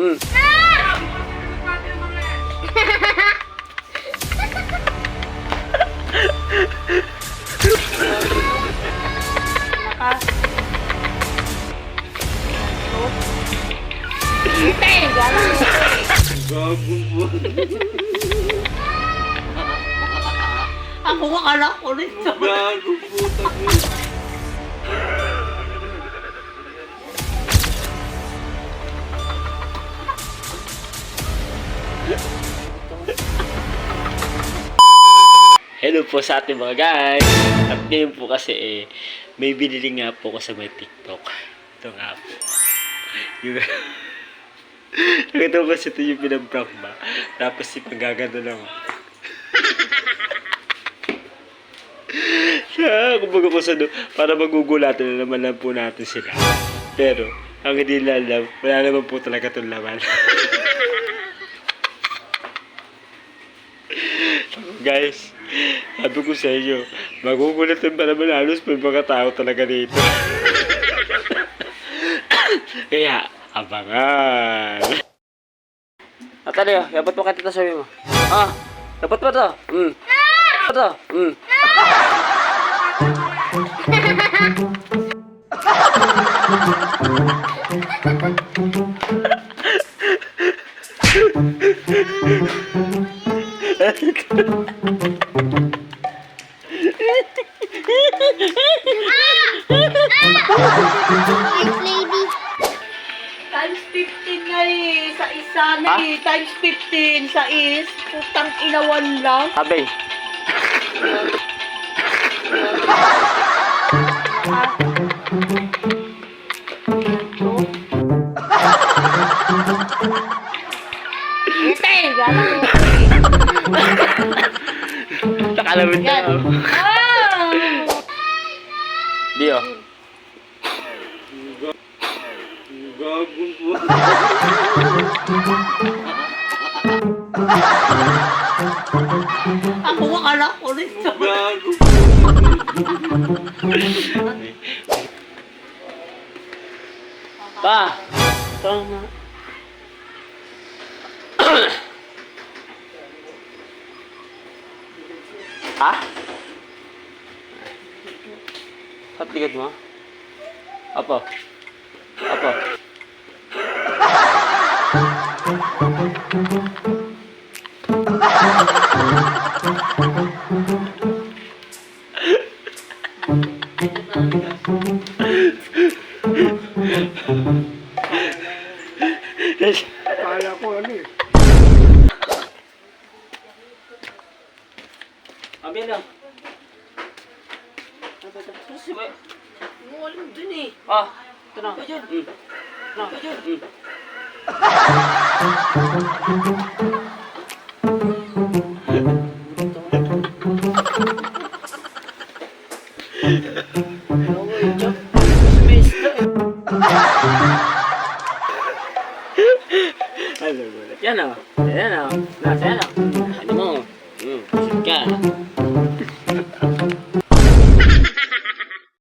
Gagong po. Ako akala ko nito. Gagong po. Hello po sa ating mga guys. At ngayon po kasi may binili nga po ko sa may TikTok. Ito nga po. Yung nakita ko kasi ito yung pinaprank ba. Tapos si pagagano lang. Kumbaga ko sa para magugulatan na naman lang po natin sila. Pero ang hindi alam, wala naman po talaga itong laman. Guys, sabi ko sa inyo, magugulatan pa naman halos may mga tao talaga dito. Kaya, abangan. Atalio, dapat mo katita sabi mo. Dapat ba to? Dapat to? Times 15 nga eh, sa isa na eh. Times 15 sa is, putang inawan lang. Sabi. Ito eh, gano'n ko. Nakalawin na. Dio. Gagong po. Ako akala ko nito. Gagong po. Pa. Tama. Ha? Ba't likod mo? Apo. Apo. Kala ko ano eh. Abi lang. Kasi ba? Walang dun eh. Ito na. Ayun. Na. Ayun. Yan o. Yan o. Nasa yan o. Ano mo? Ka.